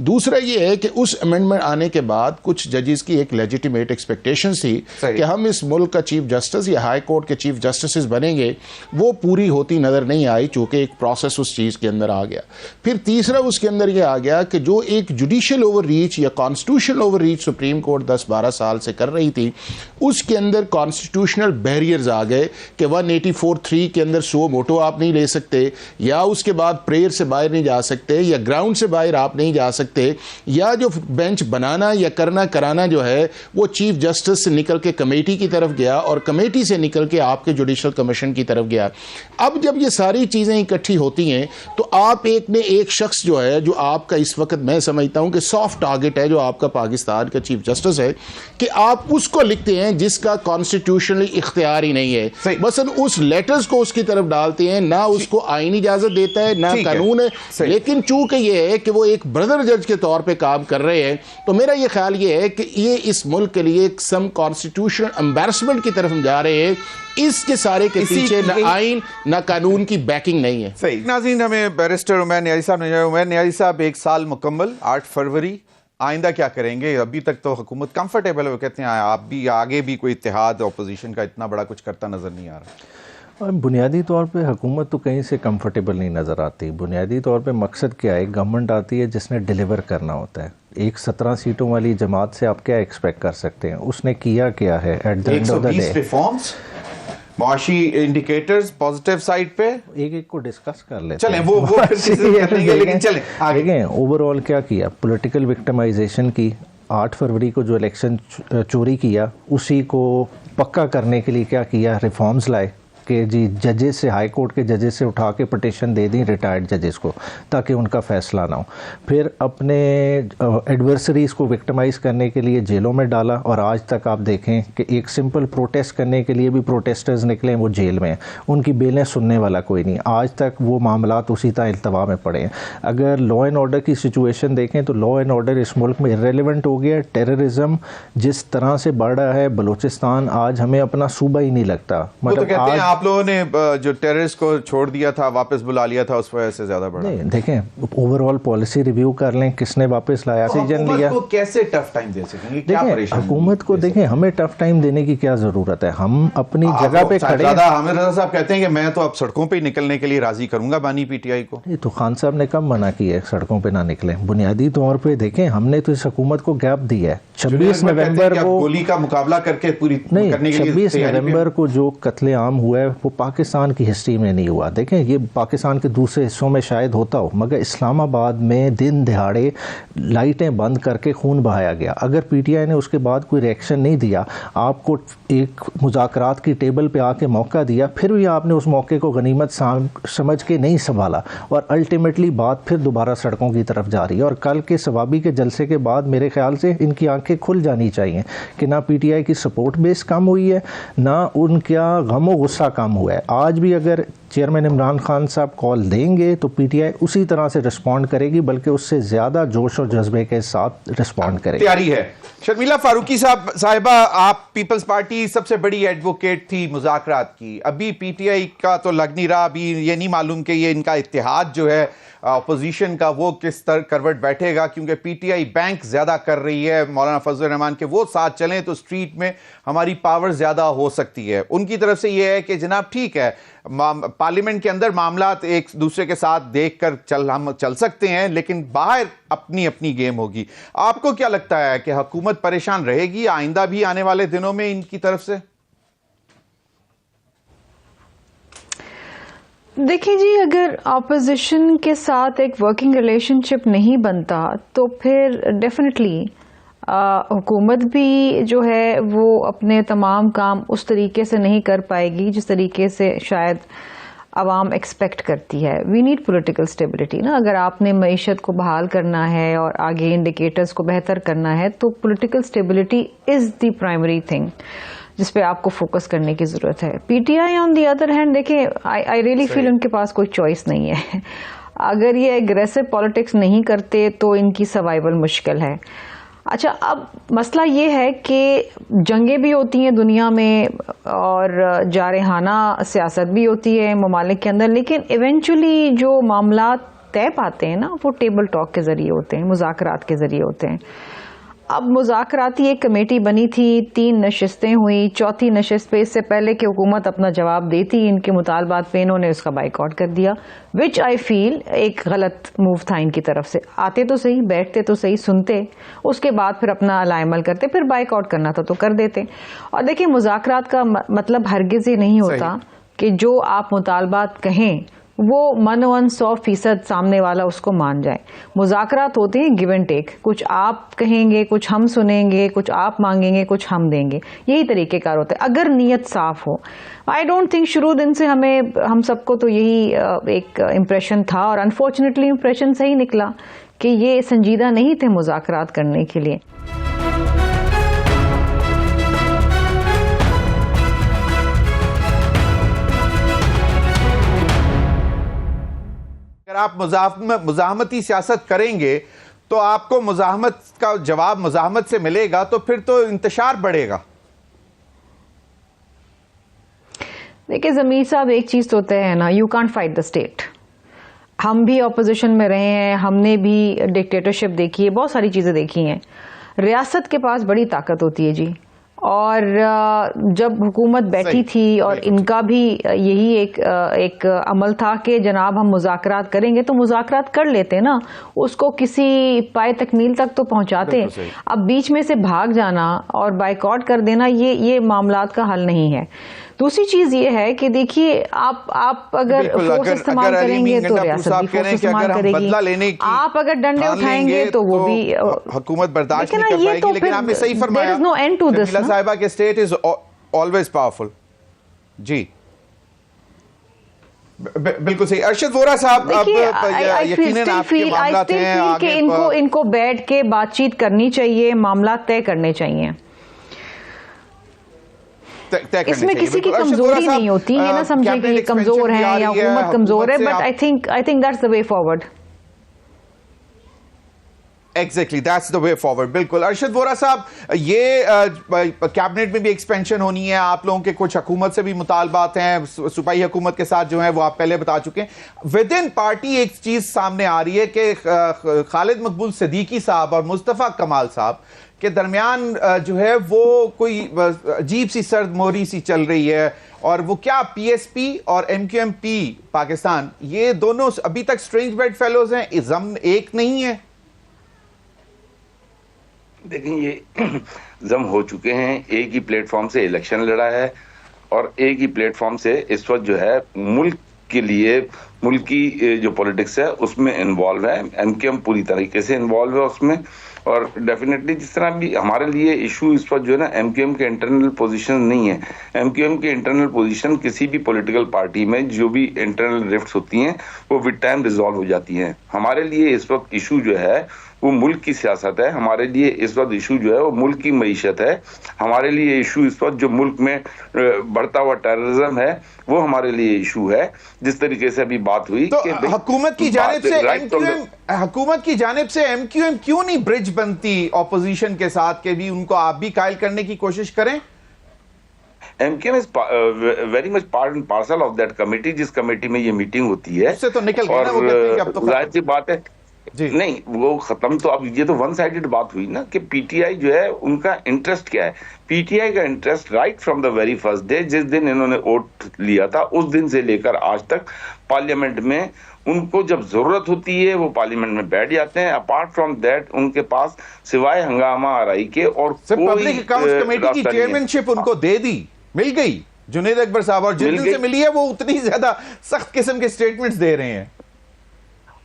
दूसरा ये है कि उस अमेंडमेंट आने के बाद कुछ जजेस की एक लेजिटिमेट एक्सपेक्टेशन थी कि हम इस मुल्क का चीफ जस्टिस या हाई कोर्ट के चीफ जस्टिस बनेंगे, वो पूरी होती नज़र नहीं आई, चूँकि एक प्रोसेस उस चीज़ के अंदर आ गया। फिर तीसरा उसके अंदर ये आ गया कि जो एक जुडिशल ओवर रीच या constitutional over reach supreme court 10-12 साल से कर रही थी, उसके अंदर कॉन्स्टिट्यूशनल बैरियर्स आ गए कि 184(3) के अंदर सो मोटो आप नहीं ले सकते, या उसके बाद प्रेयर से बाहर नहीं जा सकते, या ग्राउंड से बाहर आप नहीं जा सकते, या जो बेंच बनाना या करना कराना जो है वो चीफ जस्टिस से निकल के कमेटी की तरफ गया और कमेटी से निकल के आपके जुडिशल कमीशन की तरफ गया। अब जब ये सारी चीज़ें इकट्ठी होती हैं तो आप एक शख्स जो है, जो आपका इस वक्त मैं समझता हूं कि सॉफ्ट टारगेट है, जो आपका पाकिस्तान का चीफ जस्टिस है, कि आप उसको लिखते हैं जिसका कॉन्स्टिट्यूशनली इख्तियार ही नहीं है, बस उस लेटर्स को उसकी तरफ डालते हैं, ना उसको आईनी इजाजत देता है ना कानून है। लेकिन चूंकि ये है कि वो एक ब्रदर जज के तौर पे काम कर रहे हैं, तो मेरा ये ख्याल ये है कि ये इस मुल्क के लिए एक सम कॉन्स्टिट्यूशनल एम्बैरसमेंट की तरफ हम जा रहे हैं। इसके सारे के पीछे न आइन न कानून की बैकिंग नहीं है। सही नाज़रीन, हमें बैरिस्टर उमैर नियाज़ी साहब ने, उमैर नियाज़ी साहब 1 साल मुकम्मल 8 फरवरी, आइंदा क्या करेंगे? अभी तक तो हुकूमत कंफर्टेबल है, वो कहते हैं आप भी आगे भी कोई इत्तेहाद अपोजिशन का इतना बड़ा कुछ करता नजर नहीं आ रहा। बुनियादी तौर पे हुकूमत तो कहीं से कंफर्टेबल नहीं नज़र आती। बुनियादी तौर पे मकसद क्या है? गवर्नमेंट आती है जिसने डिलीवर करना होता है। एक 17 सीटों वाली जमात से आप क्या एक्सपेक्ट कर सकते हैं? उसने किया क्या है? At the end of the day reforms, माशी इंडिकेटर्स पॉजिटिव साइड पे एक को डिस्कस कर लेते चलें, वो लेकिन चलें आगे। देखें ओवरऑल क्या किया, पॉलिटिकल विक्टिमाइजेशन की। 8 फरवरी को जो इलेक्शन चोरी किया उसी को पक्का करने के लिए क्या किया, रिफॉर्म्स लाए कि जी जजेस से, हाई कोर्ट के जजेस से उठा के पटिशन दे दी रिटायर्ड जजेस को ताकि उनका फैसला ना हो। फिर अपने एडवर्सरीज़ को विक्टिमाइज़ करने के लिए जेलों में डाला, और आज तक आप देखें कि एक सिंपल प्रोटेस्ट करने के लिए भी प्रोटेस्टर्स निकले वो जेल में हैं, उनकी बेलें सुनने वाला कोई नहीं। आज तक वो मामलात उसी तरह इल्तवा में पड़े हैं। अगर लॉ एंड ऑर्डर की सिचुएशन देखें तो लॉ एंड ऑर्डर इस मुल्क में इर्रेलेवेंट हो गया। टेररिज्म जिस तरह से बढ़ रहा है, बलूचिस्तान आज हमें अपना सूबा ही नहीं लगता। मतलब आज आप लोगों ने जो टेररिस्ट को छोड़ दिया था, वापस बुला लिया था, उस वजह से ज्यादा बढ़ा। नहीं, देखें ओवरऑल पॉलिसी रिव्यू कर लें, किसने वापस लाया, सीजन लिया। तो कैसे टफ टाइम दे सकेंगे? क्या परेशानी? हुकूमत को देखें, हमें टफ टाइम देने की क्या जरूरत है? हम अपनी जगह पे खड़े हैं। हामिद रजा साहब कहते हैं कि मैं तो अब सड़कों पे निकलने के लिए राजी करूंगा बानी पीटीआई को। ये तो खान साहब ने कब मना किया है सड़कों पे ना निकले? बुनियादी तौर पे देखें, हमने तो इस हुकूमत को गैप दिया है। 26 नवंबर को गोली का मुकाबला करके पूरी नहीं, 26 नवंबर को जो कत्लेआम हुआ है वो पाकिस्तान की हिस्ट्री में नहीं हुआ। देखें ये पाकिस्तान के दूसरे हिस्सों में शायद होता हो, मगर इस्लामाबाद में दिन दिहाड़े लाइटें बंद करके खून बहाया गया। अगर पीटीआई ने उसके बाद कोई रिएक्शन नहीं दिया, आपको एक मुज़ाकरात की टेबल पे आके मौका दिया, फिर भी आपने उस मौके को गनीमत समझ के नहीं संभाला, और अल्टीमेटली बात फिर दोबारा सड़कों की तरफ जा रही है। और कल के सवाबी के जलसे के बाद मेरे ख्याल से इनकी आंखें खुल जानी चाहिए कि ना पीटीआई की सपोर्ट बेस कम हुई है, ना उनका गम व गुस्सा कम हुआ है। आज भी अगर चेयरमैन इमरान खान साहब कॉल देंगे तो पीटीआई उसी तरह से रिस्पॉन्ड करेगी, बल्कि उससे ज़्यादा जोश और जज्बे के साथ रिस्पॉन्ड करेगी। तैयारी है। शर्मिला फारूकी साहिबा, आप पीपल्स पार्टी सबसे बड़ी एडवोकेट थी मुज़ाकरात की, अभी पीटीआई का तो लग नहीं रहा, अभी ये नहीं मालूम कि ये इनका इत्तेहाद जो है अपोजिशन का वो किस तरह करवट बैठेगा, क्योंकि पीटीआई बैंक ज्यादा कर रही है मौलाना फजल रहमान के वो साथ चलें तो स्ट्रीट में हमारी पावर ज्यादा हो सकती है। उनकी तरफ से ये है कि जनाब ठीक है, पार्लियामेंट के अंदर मामलात एक दूसरे के साथ देखकर हम चल सकते हैं, लेकिन बाहर अपनी अपनी गेम होगी। आपको क्या लगता है कि हुकूमत परेशान रहेगी आइंदा भी आने वाले दिनों में इनकी तरफ से? देखिए जी, अगर ऑपोजिशन के साथ एक वर्किंग रिलेशनशिप नहीं बनता तो फिर डेफिनेटली हुकूमत भी जो है वो अपने तमाम काम उस तरीके से नहीं कर पाएगी जिस तरीके से शायद आवाम एक्सपेक्ट करती है। वी नीड पॉलिटिकल स्टेबिलिटी ना। अगर आपने मईशत को बहाल करना है और आगे इंडिकेटर्स को बेहतर करना है तो political stability is the primary thing जिस पे आपको फोकस करने की ज़रूरत है। PTI on the other hand, देखें आई रियली फील उनके पास कोई चॉइस नहीं है। अगर ये एग्रेसिव पॉलिटिक्स नहीं करते तो इनकी सर्वाइवल मुश्किल है। अच्छा, अब मसला ये है कि जंगें भी होती हैं दुनिया में और जारहाना सियासत भी होती है ममालिक के अंदर, लेकिन इवेंचुअली जो मामला तय पाते हैं ना वो टेबल टॉक के ज़रिए होते हैं, मुज़ाकरात के ज़रिए होते हैं। अब मुज़ाकराती एक कमेटी बनी थी, 3 नशिस्तें हुई, चौथी नशिस्त पे इससे पहले कि हुकूमत अपना जवाब देती इनके मुतालबात पे इन्होंने उसका बाइकआउट कर दिया, विच आई फील एक गलत मूव था इनकी तरफ से। आते तो सही, बैठते तो सही, सुनते, उसके बाद फिर अपना अलाइमल करते, फिर बाइकआउट करना था तो कर देते। और देखिए मुज़ाकरात का मतलब हरगिज़ ये नहीं होता कि जो आप मुतालबात कहें वो मनोवन 100% सामने वाला उसको मान जाए। मुज़ाकरात होते हैं गिव एंड टेक, कुछ आप कहेंगे, कुछ हम सुनेंगे, कुछ आप मांगेंगे, कुछ हम देंगे, यही तरीक़ेकार होता है अगर नीयत साफ हो। आई डोंट थिंक शुरू दिन से हम सबको तो यही एक इम्प्रेशन था और अनफॉर्चुनेटली इम्प्रेशन सही निकला कि ये संजीदा नहीं थे मुज़ाकरात करने के लिए। अगर आप मुज़ाहमती सियासत करेंगे तो आपको मुज़ाहमत का जवाब मुज़ाहमत से मिलेगा, तो फिर तो इंतशार बढ़ेगा। देखिए ज़मीर साहब, एक चीज़ तो तय है ना, you can't fight the state. हम भी अपोजिशन में रहे हैं, हमने भी डिक्टेटरशिप देखी है, बहुत सारी चीज़ें देखी हैं। रियासत के पास बड़ी ताकत होती है जी, और जब हुकूमत बैठी थी और इनका भी यही एक अमल था कि जनाब हम मुज़ाकरात करेंगे, तो मुज़ाकरात कर लेते ना, उसको किसी पाए तकमील तक तो पहुंचाते। अब बीच में से भाग जाना और बाइकआउट कर देना ये मामलात का हल नहीं है। दूसरी चीज ये है कि देखिए आप अगर फोर्स इस्तेमाल करेंगे तो रियासत भी फोर्स इस्तेमाल करेगी, आप अगर डंडे उठाएंगे तो वो भी हुकूमत बर्दाश्त नहीं कर पाएगी। लेकिन आपने सही फरमाया, there is no end to this साहिबा के स्टेट इज ऑलवेज पावरफुल। जी बिल्कुल सही। अरशद वोरा साहब, अब यकीनन आपके मामलात हैं आगे, इनको बैठ के बातचीत करनी चाहिए, मामला तय करने चाहिए, इसमें किसी की कमजोरी नहीं होती। ये ना समझे कि ये कमजोर है या हुकूमत कमजोर है, but I think that's the way forward. Exactly, that's the way forward. बिल्कुल। अरशद वोरा साहब, ये कैबिनेट में भी एक्सपेंशन होनी है, आप लोगों के कुछ हुकूमत से भी मुतालबात हैं, सूबाई हुकूमत के साथ जो है वो आप पहले बता चुके हैं। विद इन पार्टी एक चीज सामने आ रही है कि खालिद मकबूल सिद्दीकी साहब और मुस्तफ़ा कमाल साहब के दरमियान जो है वो कोई अजीब सी सर्द मोहरी सी चल रही है, और वो क्या पीएसपी और एमक्यूएमपी पाकिस्तान, ये दोनों अभी तक स्ट्रेंज बेड फेलोज हैं, इज़म एक नहीं है। देखिए ये जम हो चुके हैं, एक ही प्लेटफॉर्म से इलेक्शन लड़ा है और एक ही प्लेटफॉर्म से इस वक्त जो है मुल्क के लिए, मुल्क की जो पॉलिटिक्स है उसमें इन्वॉल्व है। एमक्यूएम पूरी तरीके से इन्वॉल्व है उसमें, और डेफिनेटली जिस तरह भी हमारे लिए इशू इस वक्त जो है ना एमक्यूएम के इंटरनल पोजीशन नहीं है। एमक्यूएम के इंटरनल पोजीशन किसी भी पॉलिटिकल पार्टी में जो भी इंटरनल रिफ्ट्स होती हैं वो विद टाइम रिजॉल्व हो जाती हैं। हमारे लिए इस वक्त इशू जो है वो मुल्क की सियासत है, हमारे लिए इस वक्त इशू जो है वो मुल्क की मईशत है, हमारे लिए इशू इस वक्त जो मुल्क में बढ़ता हुआ टेररिज्म है वो हमारे लिए इशू है। जिस तरीके से अभी बात हुई तो हुकूमत की जानिब से एमक्यूएम क्यों नहीं ब्रिज बनती ऑपोजिशन के साथ के भी उनको आप भी कायल करने की कोशिश करें? MQM is very much part and parcel of that committee, जिस कमेटी में ये मीटिंग होती है। उससे तो निकल गया ना, वो कहते हैं कि अब तो जाहिर सी बात है नहीं वो खत्म। तो अब ये तो वन साइडेड बात हुई ना कि पीटीआई जो है उनका इंटरेस्ट क्या है। पीटीआई का interest right from the very first day, जिस दिन इन्होंने वोट लिया था उस दिन से लेकर आज तक पार्लियामेंट में उनको जब जरूरत होती है वो पार्लियामेंट में बैठ जाते हैं। अपार्ट फ्रॉम दैट उनके पास सिवाय हंगामा आराई के और पब्लिक अकाउंट्स कमेटी की चेयरमैनशिप उनको दे दी, मिल गई जुनैद अकबर साहब, और जिन दिन से मिली है वो उतनी ज्यादा सख्त किस्म के स्टेटमेंट्स दे रहे हैं।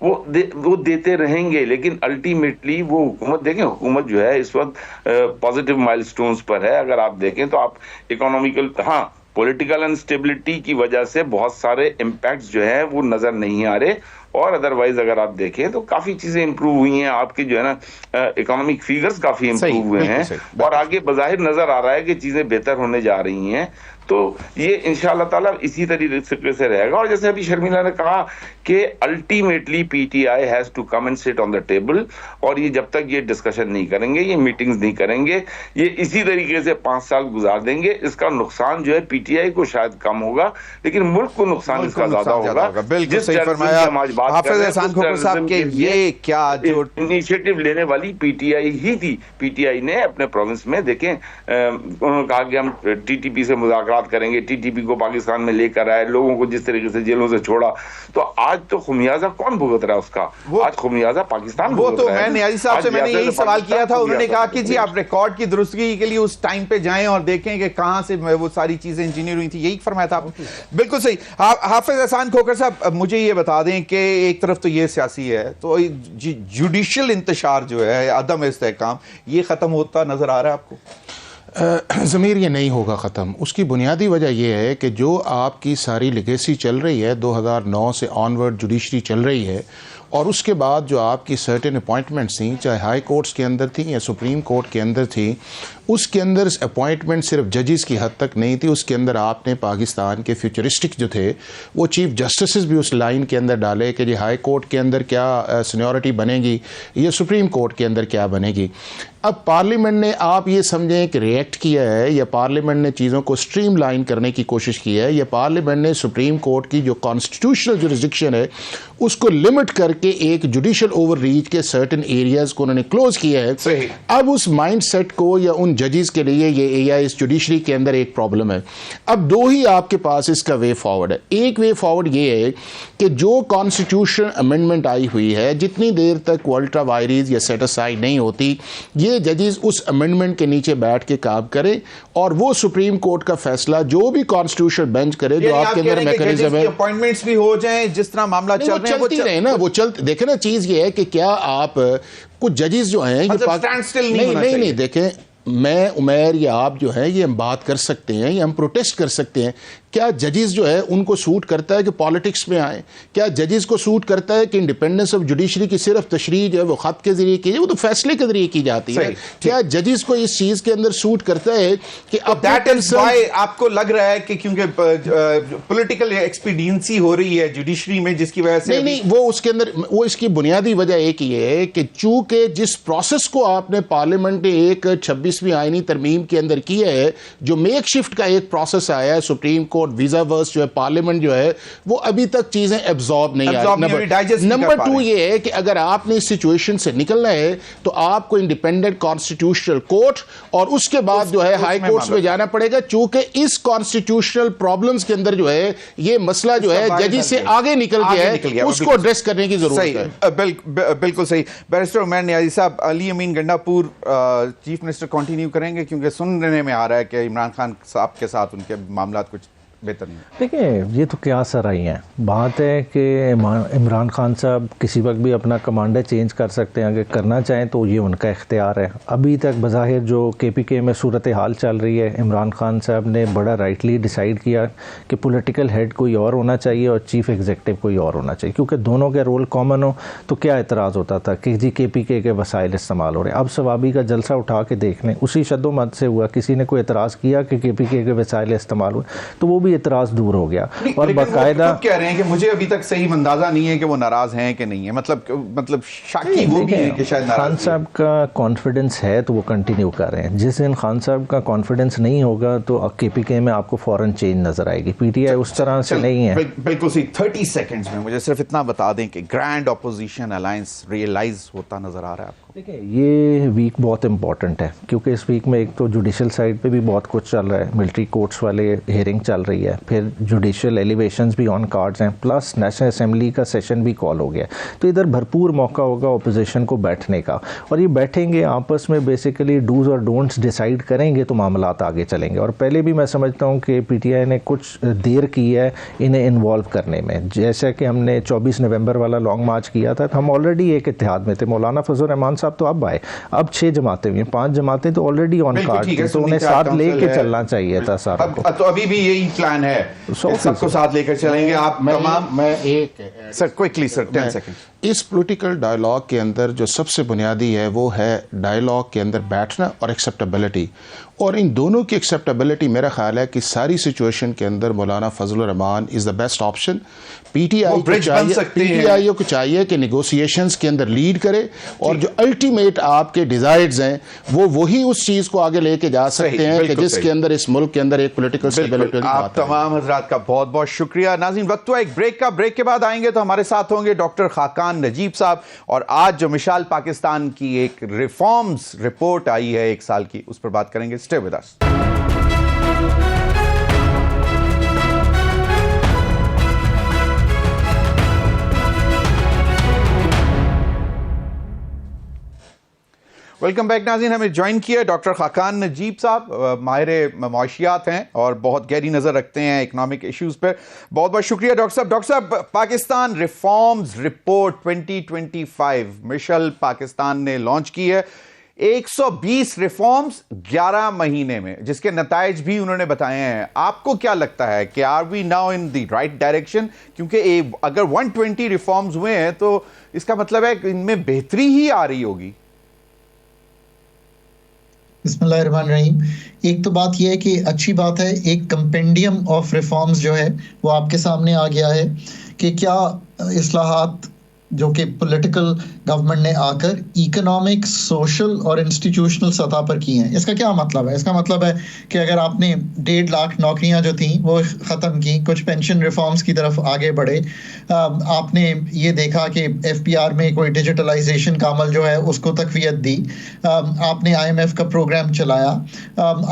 वो देते रहेंगे, लेकिन अल्टीमेटली वो हुकूमत, देखें हुकूमत जो है इस वक्त पॉजिटिव माइलस्टोन्स पर है। अगर आप देखें तो आप इकोनॉमिकल, हाँ पॉलिटिकल अनस्टेबिलिटी की वजह से बहुत सारे इम्पैक्ट्स जो है वो नजर नहीं आ रहे, और अदरवाइज अगर आप देखें तो काफी चीजें इंप्रूव हुई हैं। आपकी जो है ना इकोनॉमिक फिगर्स काफी इंप्रूव हुए हैं और आगे बज़ाहिर नजर आ रहा है कि चीजें बेहतर होने जा रही हैं। तो ये इंशाअल्लाह ताला इसी तरीके से रहेगा। और जैसे अभी शर्मिला ने कहा कि ultimately PTI has to come and sit on the table, और ये जब तक ये डिस्कशन नहीं करेंगे, ये मीटिंग्स नहीं करेंगे, ये इसी तरीके से 5 साल गुजार देंगे, इसका नुकसान जो है पीटीआई को शायद कम होगा लेकिन मुल्क को नुकसान इसका ज्यादा होगा। बिल्कुल सही फरमाया। बात हाफिज एहसान खोखर साहब के ये क्या जो इनिशिएटिव लेने वाली पीटीआई ही थी। पीटीआई ने अपने प्रोविंस में देखें, उन्होंने कहा कि हम टीटीपी से मुज़ाकरात करेंगे, टीटीपी को पाकिस्तान में लेकर आए, लोगों को जिस तरीके से जेलों से छोड़ा, तो आज तो खुमियाजा कौन भुगत रहा है उसका? आज खुमियाजा पाकिस्तान वो तो भुगत रहा है। मैं नियाज़ी साहब से मैंने यही सवाल किया था, उन्होंने कहा कि जी आप रिकॉर्ड की दुरुस्तगी के लिए उस टाइम पे जाएं और देखें कि कहां से वो सारी चीजें इंजीनियर हुई थी, यही फरमाया था आपने। बिल्कुल सही। हाफिज एहसान खोखर साहब, मुझे ये बता दें कि एक तरफ तो ये सियासी है, तो जुडिशियल इंतशार जो है, अदम इस्तेहकाम, ये खत्म होता नजर आ रहा है आपको? ज़मीर ये नहीं होगा ख़त्म। उसकी बुनियादी वजह यह है कि जो आपकी सारी लेगेसी चल रही है, 2009 से ऑनवर्ड जुडिशरी चल रही है, और उसके बाद जो आपकी सर्टेन अपॉइंटमेंट्स थी, चाहे हाई कोर्ट्स के अंदर थी या सुप्रीम कोर्ट के अंदर थी, उसके अंदर अपॉइंटमेंट सिर्फ जजेस की हद तक नहीं थी। उसके अंदर आपने पाकिस्तान के फ्यूचरिस्टिक जो थे वो चीफ जस्टिस भी उस लाइन के अंदर डाले कि जी हाई कोर्ट के अंदर क्या सीनियरिटी बनेगी या सुप्रीम कोर्ट के अंदर क्या बनेगी। अब पार्लियामेंट ने, आप ये समझें कि रिएक्ट किया है, या पार्लियामेंट ने चीज़ों को स्ट्रीम लाइन करने की कोशिश की है, या पार्लियामेंट ने सुप्रीम कोर्ट की जो कॉन्स्टिट्यूशनल जुरिस्डिक्शन है उसको लिमिट करके एक जुडिशियल ओवर रीच के सर्टेन एरियाज को उन्होंने क्लोज किया है। अब उस माइंड सेट को या उन जजेस के लिए ये इस जुडिशरी के अंदर एक प्रॉब्लम है। अब दो ही आपके पास इसका वे फॉरवर्ड है। एक वे फॉरवर्ड ये है कि जो कॉन्स्टिट्यूशन अमेंडमेंट आई हुई है, जितनी देर तक अल्ट्रा वायरीज या सेट असाइड नहीं होती, ये जजेस उस अमेंडमेंट के नीचे बैठ के काम करें और वो सुप्रीम कोर्ट का फैसला जो भी कॉन्स्टिट्यूशन बेंच करे, जो आपके अंदर मैकेनिज्म है, अपॉइंटमेंट भी हो जाए, जिस तरह मामला चल रहे हैं वो चलती रहे ना, वो चलते। देखे ना, चीज ये है कि क्या आप कुछ जजेस जो हैं, नहीं देखें, मैं उमर या आप जो है ये हम बात कर सकते हैं या हम प्रोटेस्ट कर सकते हैं। क्या जजेस जो है उनको सूट करता है कि पॉलिटिक्स में आए? क्या जजेस को सूट करता है कि इंडिपेंडेंस ऑफ जुडिशरी की सिर्फ तशरीह जो है वो खत के जरिए की, वो तो फैसले के जरिए की जाती है। क्या जजेस को इस चीज के अंदर सूट करता है कि अब दैट इज व्हाई आपको लग रहा है कि क्योंकि पॉलिटिकल एक्सपीडियंसी हो रही है जुडिशरी में, जिसकी वजह से नहीं, वो उसके अंदर, वो इसकी बुनियादी वजह एक ही है कि चूंकि जिस प्रोसेस को आपने पार्लियामेंट ने एक 26वीं आईनी तरमीम के अंदर किया है, जो मेक शिफ्ट का एक प्रोसेस आया है, सुप्रीम कोर्ट वीजा वर्स जो है, पार्लियामेंट जो है, वो अभी तक चीजें एब्जॉर्ब नहीं आई। नंबर 2 ये है कि अगर आपने इस सिचुएशन से निकलना है तो आपको इंडिपेंडेंट कॉन्स्टिट्यूशनल कोर्ट और उसके बाद जो है हाई कोर्ट्स में जाना पड़ेगा, चूंकि इस कॉन्स्टिट्यूशनल प्रॉब्लम्स के अंदर जो है ये मसला जो है जजेस से आगे निकल गया है, उसको एड्रेस करने की जरूरत है। बिल्कुल सही। बैरिस्टर उमर नियाज़ी साहब, अली अमीन गंडापुर चीफ मिनिस्टर कंटिन्यू करेंगे, क्योंकि सुनने में आ रहा है कि इमरान खान साहब के साथ उनके मामला कुछ बेहतर नहीं। देखिए, ये तो क्या सर आई हैं, बात है कि इमरान खान साहब किसी वक्त भी अपना कमांडर चेंज कर सकते हैं, अगर करना चाहें तो ये उनका इख्तियार है। अभी तक बज़ाहिर जो KPK में सूरत हाल चल रही है, इमरान खान साहब ने बड़ा राइटली डिसाइड किया कि पॉलिटिकल हेड कोई और होना चाहिए और चीफ एग्जीक्यूटिव कोई और होना चाहिए, क्योंकि दोनों के रोल कॉमन हो तो क्या एतराज़ होता था कि जी KPK के वसाइल इस्तेमाल हो रहे हैं। अब सवाबी का जलसा उठा के देख लें, उसी शद्दोमत से हुआ, किसी ने कोई एतराज़ किया कि KPK के वसाइल इस्तेमाल हुए तो वो भी इतराज़ दूर हो गया। और बाकायदा कह रहे हैं कि मुझे अभी तक सही अंदाजा नहीं है कि वो नाराज हैं कि नहीं है, मतलब शाकी वो भी है कि शायद खान साहब का कॉन्फिडेंस है तो वो कंटिन्यू कर रहे हैं। जिस दिन खान साहब का कॉन्फिडेंस नहीं होगा तो KPK में आपको फौरन चेंज नजर आएगी। PTI उस तरह से नहीं है। बिल्कुल सही। 30 सेकंड्स में मुझे सिर्फ इतना बता दें कि ग्रैंड ऑपोजिशन अलायंस रियलाइज होता नजर आ रहा है आपको? देखिए, ये वीक बहुत इंपॉर्टेंट है, क्योंकि इस वीक में एक तो जुडिशल साइड पे भी बहुत कुछ चल रहा है, मिलिट्री कोर्ट्स वाले हेयरिंग चल रही है, फिर जुडिशल एलिवेशंस भी ऑन कार्ड्स हैं, प्लस नेशनल असेंबली का सेशन भी कॉल हो गया। तो इधर भरपूर मौका होगा ओपोजिशन को बैठने का, और ये बैठेंगे आपस में, बेसिकली डूज और डोंट्स डिसाइड करेंगे तो मामलात आगे चलेंगे। और पहले भी मैं समझता हूँ कि PTI ने कुछ देर की है इन्हें इन्वॉल्व करने में। जैसा कि हमने 24 नवंबर वाला लॉन्ग मार्च किया था, तो हम ऑलरेडी एक इत्तेहाद में थे। मौलाना फजल रहमान साहब तो अब आए, अब 6 जमातें हुई, 5 जमातें तो ऑलरेडी ऑन कार्ड थी, तो उन्हें साथ लेके चलना चाहिए था सारा को। तो अभी भी यही प्लान है, सबको साथ लेकर चलेंगे आप तमाम? मैं एक सर क्विकली सर 10 सेकंड। इस पॉलिटिकल डायलॉग के अंदर जो सबसे बुनियादी है वो है डायलॉग के अंदर बैठना और एक्सेप्टेबिलिटी। और इन दोनों की एक्सेप्टेबिलिटी मेरा ख्याल है कि सारी सिचुएशन के अंदर मौलाना Fazlur Rahman is the best option. PTI को चाहिए कि नेगोशिएशंस के अंदर लीड करे और जो अल्टीमेट आपके डिजायर्स हैं वो वही उस चीज़ को आगे लेके जा सकते हैं कि जिसके अंदर इस मुल्क के अंदर एक पॉलिटिकल स्टेबिलिटी। आप तमाम हजरात का बहुत बहुत शुक्रिया। नाज़रीन, वक्त हुआ एक ब्रेक का। ब्रेक के बाद आएंगे तो हमारे साथ होंगे डॉक्टर खाकान नजीब साहब, और आज जो मिसाल पाकिस्तान की एक रिफॉर्म्स रिपोर्ट आई है 1 साल की, उस पर बात करेंगे। Stay with us. Welcome back नाज़रीन। हमें ज्वाइन किया डॉक्टर खाकान नजीब साहब, माहिर मुआशियात हैं और बहुत गहरी नज़र रखते हैं इकनॉमिक इश्यूज़ पर। बहुत बहुत शुक्रिया डॉक्टर साहब। डॉक्टर साहब, Pakistan reforms report 2025 Mitchell Pakistan ने लॉन्च की है। 120 रिफॉर्म्स 11 महीने में, जिसके नताइज भी उन्होंने बताए हैं। आपको क्या लगता है कि are we now in the right direction? क्योंकि अगर 120 रिफॉर्म्स हुए हैं तो इसका मतलब है कि इनमें बेहतरी ही आ रही होगी। बिस्मिल्लाहिर्रहमानिर्रहीम। एक तो बात यह है कि अच्छी बात है, एक कंपेंडियम ऑफ रिफॉर्म्स जो है वो आपके सामने आ गया है कि क्या इस्लाहात जो कि पॉलिटिकल गवर्नमेंट ने आकर इकोनॉमिक, सोशल और इंस्टीट्यूशनल सतह पर की हैं। इसका क्या मतलब है? इसका मतलब है कि अगर आपने 1.5 लाख नौकरियां जो थी वो ख़त्म की, कुछ पेंशन रिफॉर्म्स की तरफ आगे बढ़े, आपने ये देखा कि FPR में कोई डिजिटलाइजेशन का अमल जो है उसको तकवीयत दी, आपने IMF का प्रोग्राम चलाया,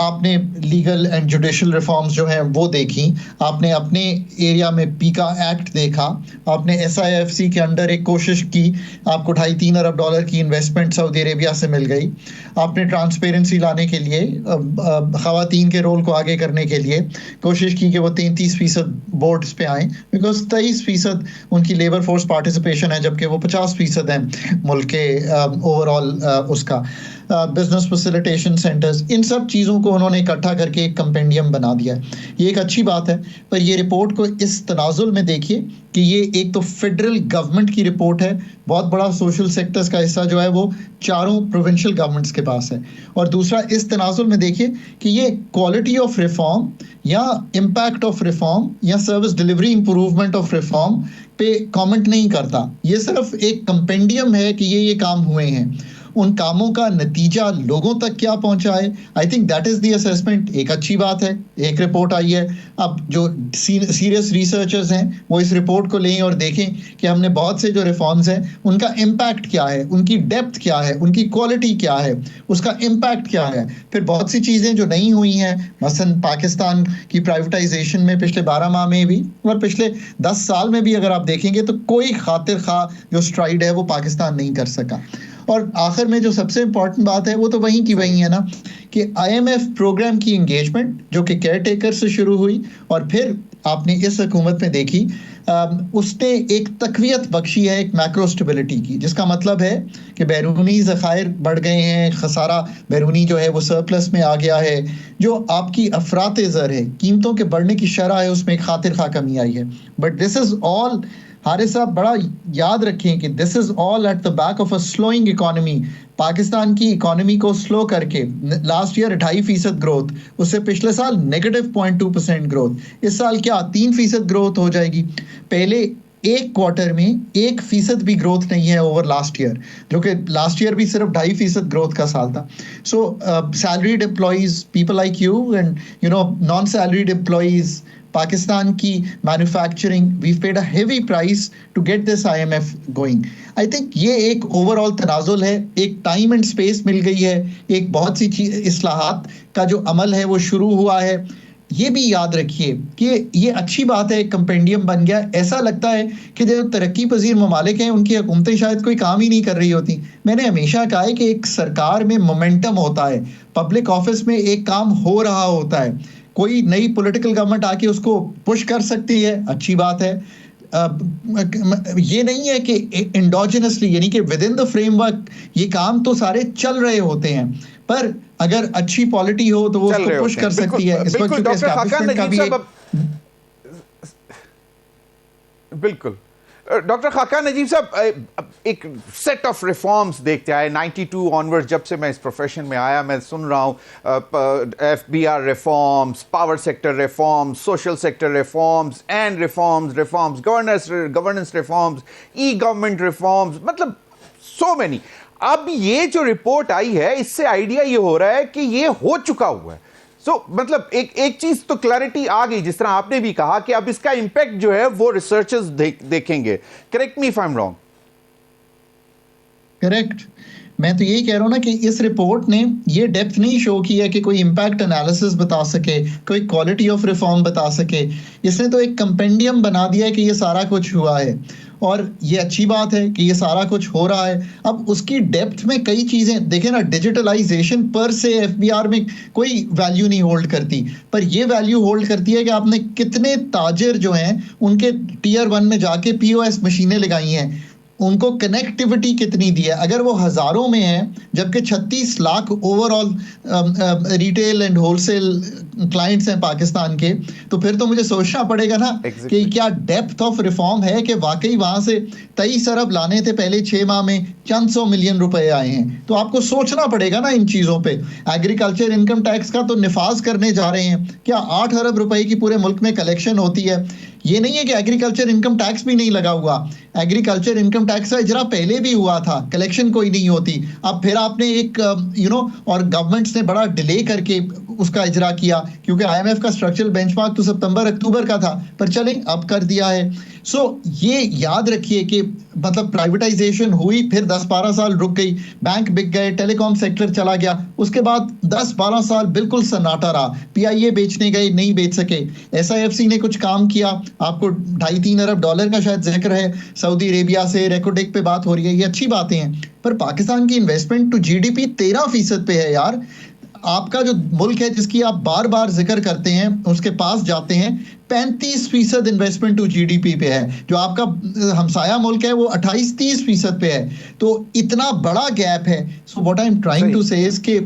आपने लीगल एंड जुडिशल रिफॉर्म्स जो हैं वो देखी, आपने अपने एरिया में पीका एक्ट देखा, आपने SIFC के अंडर एक कोशिश की, आपको $2.5-3 अरब की इन्वेस्टमेंट सऊदी अरेबिया से मिल गई, आपने ट्रांसपेरेंसी लाने के लिए, ख़वातीन के रोल को आगे करने के लिए कोशिश की कि वो 33% बोर्ड्स पे आए, बिकॉज 23% उनकी लेबर फोर्स पार्टिसिपेशन है, जबकि वो 50% है मुल्क के ओवरऑल उसका बिजनेस फैसिलिटेशन सेंटर्स। इन सब चीज़ों को उन्होंने इकट्ठा करके एक कंपेंडियम बना दिया है। ये एक अच्छी बात है, पर ये रिपोर्ट को इस तनाजुल में देखिए कि ये एक तो फेडरल गवर्नमेंट की रिपोर्ट है, बहुत बड़ा सोशल सेक्टर्स का हिस्सा जो है वो चारों प्रोविंशियल गवर्नमेंट्स के पास है, और दूसरा इस तनाजुल में देखिए कि ये क्वालिटी ऑफ रिफॉर्म या इम्पैक्ट ऑफ रिफॉर्म या service delivery improvement of reform पे कमेंट नहीं करता। ये सिर्फ एक कंपेंडियम है कि ये काम हुए हैं, उन कामों का नतीजा लोगों तक क्या पहुंचा है। I think that is the assessment. एक अच्छी बात है, एक रिपोर्ट आई है। अब जो सीरियस रिसर्चर्स हैं वो इस रिपोर्ट को लें और देखें कि हमने बहुत से जो रिफॉर्म्स हैं उनका इम्पैक्ट क्या है, उनकी डेप्थ क्या है, उनकी क्वालिटी क्या है, उसका इम्पैक्ट क्या है। फिर बहुत सी चीज़ें जो नहीं हुई हैं, मसलन पाकिस्तान की प्राइवेटाइजेशन में पिछले 12 माह में भी और पिछले 10 साल में भी अगर आप देखेंगे तो कोई खातिर खा जो स्ट्राइड है वो पाकिस्तान नहीं कर सका। और आखिर में जो सबसे इंपॉर्टेंट बात है वो तो वहीं की वहीं है ना कि IMF प्रोग्राम की एंगेजमेंट जो कि केयर टेकर से शुरू हुई और फिर आपने इस हुकूमत में देखी, उसने एक तकवीयत बख्शी है एक मैक्रो स्टेबिलिटी की, जिसका मतलब है कि बैरूनी ज़खायर बढ़ गए हैं, खसारा बैरूनी जो है वो सरप्लस में आ गया है, जो आपकी अफरात ज़र है, कीमतों के बढ़ने की शरह है उसमें खातिर खा कमी आई है। But this is all, Haris साहब बड़ा याद रखें कि this is all at the back of a slowing economy. Pakistan की इकोनॉमी को स्लो करके लास्ट ईयर 2.5% ग्रोथ, उससे पिछले साल -0.2% ग्रोथ, इस साल क्या 3% ग्रोथ हो जाएगी। पहले एक क्वार्टर में 1% भी ग्रोथ नहीं है ओवर लास्ट ईयर, जो कि लास्ट ईयर भी सिर्फ 2.5% ग्रोथ का साल था। So salaried employees, people like you and you know non salaried employees, Pakistan की manufacturing, we paid a heavy price to get this IMF going. I think ये एक ओवरऑल तनाजुल है, एक टाइम एंड स्पेस मिल गई है, एक बहुत सी इस्लाहात का जो अमल है वो शुरू हुआ है। ये भी याद रखिए कि ये अच्छी बात है, एक कंपेंडियम बन गया। ऐसा लगता है कि जो तरक्की पजीर ममालिक हैं उनकी हुकूमतें शायद कोई काम ही नहीं कर रही होती। मैंने हमेशा कहा है कि एक सरकार में मोमेंटम होता है, पब्लिक ऑफिस में एक काम हो रहा होता है, कोई नई पॉलिटिकल गवर्नमेंट आके उसको पुश कर सकती है, अच्छी बात है। ये नहीं है कि इंडोजिनसली यानी कि विद इन द फ्रेमवर्क ये काम तो सारे चल रहे होते हैं, पर अगर अच्छी पॉलिटी हो तो वो उसको पुश कर सकती है। इस वक्त डॉक्टर खाकान नजीब साहब, बिल्कुल डॉक्टर खाकान नजीब साहब, एक सेट ऑफ रिफॉर्म्स देखते आए 92 ऑनवर्ड, जब से मैं इस प्रोफेशन में आया मैं सुन रहा हूँ FBR reforms, power sector reforms, social sector reforms and reforms, governance reforms, E government reforms, मतलब सो मेनी। अब ये जो रिपोर्ट आई है इससे आइडिया ये हो रहा है कि ये हो चुका हुआ है। मतलब एक चीज तो क्लैरिटी आ गई, जिस तरह आपने भी कहा कि अब इसका इंपैक्ट जो है वो रिसर्चर्स देखेंगे। Correct me if I am wrong. Correct, मैं तो यही कह रहा हूं ना कि इस रिपोर्ट ने ये डेप्थ नहीं शो की है कि कोई इम्पैक्ट एनालिसिस बता सके, कोई क्वालिटी ऑफ रिफॉर्म बता सके। इसने तो एक कंपेंडियम बना दिया है कि ये सारा कुछ हुआ है, और ये अच्छी बात है कि ये सारा कुछ हो रहा है। अब उसकी डेप्थ में कई चीजें देखें ना, डिजिटलाइजेशन पर से FBR में कोई वैल्यू नहीं होल्ड करती, पर ये वैल्यू होल्ड करती है कि आपने कितने ताजिर जो हैं उनके टियर 1 में जाके POS मशीनें लगाई हैं, उनको कनेक्टिविटी कितनी दी है। अगर वो हजारों में है जबकि 36 lakh overall retail and wholesale clients हैं पाकिस्तान के, तो फिर तो मुझे सोचना पड़ेगा ना कि क्या डेप्थ ऑफ रिफॉर्म है कि वाकई वहां से 23 अरब लाने थे पहले 6 माह में, चंद 100 मिलियन रुपए आए हैं। तो आपको सोचना पड़ेगा ना इन चीजों पे। एग्रीकल्चर इनकम टैक्स का तो निफाज करने जा रहे हैं, क्या 8 अरब रुपए की पूरे मुल्क में कलेक्शन होती है। ये नहीं है कि एग्रीकल्चर इनकम टैक्स भी नहीं लगा हुआ, एग्रीकल्चर इनकम टैक्स का इजरा पहले भी हुआ था, कलेक्शन कोई नहीं होती। अब फिर आपने एक और गवर्नमेंट्स ने बड़ा डिले करके उसका इजरा किया, क्योंकि IMF का स्ट्रक्चरल बेंचमार्क तो सितंबर अक्टूबर का था, पर चलें अब कर दिया है। सो ये याद रखिए कि मतलब प्राइवेटाइजेशन हुई, फिर 10-12 साल रुक गई, बैंक बिक गए, टेलीकॉम सेक्टर चला गया, उसके बाद 10-12 साल बिल्कुल सन्नाटा रहा। PIA बेचने गए, नहीं बेच सके। SIFC ने कुछ काम किया, आपको 2.5-3 अरब डॉलर का शायद जिक्र है, सऊदी अरेबिया से रेकोडेक पे बात हो रही है, ये अच्छी बातें हैं, पर पाकिस्तान की इन्वेस्टमेंट टू GDP 13% पे है यार। आपका जो मुल्क है जिसकी आप बार बार जिक्र करते हैं, उसके पास जाते हैं, 35% इन्वेस्टमेंट टू GDP पे है। जो आपका हमसाया मुल्क है वो 28-30% पे है। तो इतना बड़ा गैप है। So what I am trying to say is के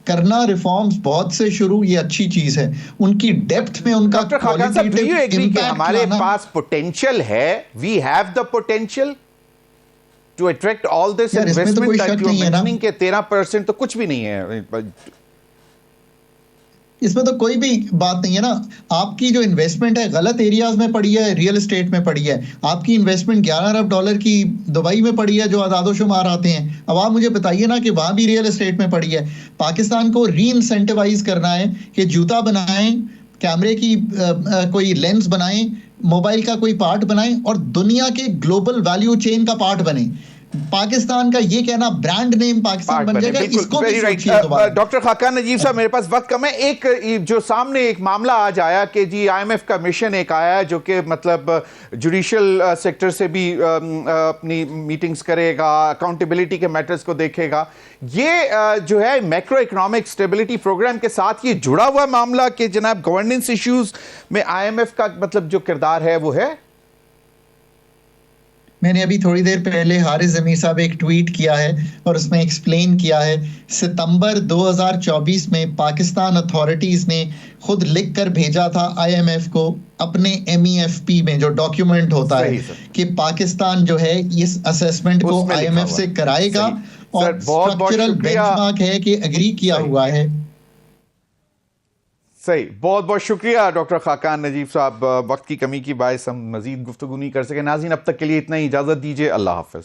करना रिफॉर्म्स बहुत से शुरू, ये अच्छी चीज है। उनकी डेप्थ में उनका डॉक्टर खाकान साहब, डू यू एग्री कि हमारे पास पोटेंशियल है, we have the potential to attract all this investment that you are mentioning के 13% तो कुछ भी नहीं है। इसमें तो कोई भी बात नहीं है ना। आपकी जो इन्वेस्टमेंट है गलत एरियाज में पड़ी है, रियल एस्टेट में पड़ी है। आपकी इन्वेस्टमेंट 11 अरब डॉलर की दुबई में पड़ी है, जो आदादोशुमार आते हैं। अब आप मुझे बताइए ना कि वहां भी रियल एस्टेट में पड़ी है। पाकिस्तान को री इंसेंटिवाइज करना है कि जूता बनाएं, कैमरे की कोई लेंस बनाएं, मोबाइल का कोई पार्ट बनाएं और दुनिया के ग्लोबल वैल्यू चेन का पार्ट बने। पाकिस्तान का ये कहना ब्रांड नेम पाकिस्तान बन जाएगा, इसको भी सोचिए दोबारा। डॉक्टर खाकान नजीब साहब, मेरे पास वक्त कम है। एक जो सामने एक मामला आज आया कि जी IMF का मिशन एक आया जो कि मतलब जुडिशियल सेक्टर से भी अपनी मीटिंग्स करेगा, अकाउंटेबिलिटी के मैटर्स को देखेगा। ये जो है मैक्रो इकोनॉमिक स्टेबिलिटी प्रोग्राम के साथ ये जुड़ा हुआ मामला कि जनाब गवर्नेंस इश्यूज में IMF का मतलब जो किरदार है वो है। मैंने अभी थोड़ी देर पहले हारिस ज़मीर साहब एक ट्वीट किया है और उसमें एक्सप्लेन किया है। सितंबर 2024 में पाकिस्तान अथॉरिटीज ने खुद लिख कर भेजा था IMF को अपने MEFP में, जो डॉक्यूमेंट होता है कि पाकिस्तान जो है इस असेसमेंट को IMF से कराएगा और स्ट्रक्चरल बेंचमार्क है कि एग्री किया हुआ है। सही, बहुत बहुत शुक्रिया डॉक्टर खाकान नजीब साहब। वक्त की कमी की बायस हम मजीद गुफ्तगू नहीं कर सके। नाज़रीन, अब तक के लिए इतना ही, इजाज़त दीजिए। अल्लाह हाफ़िज़।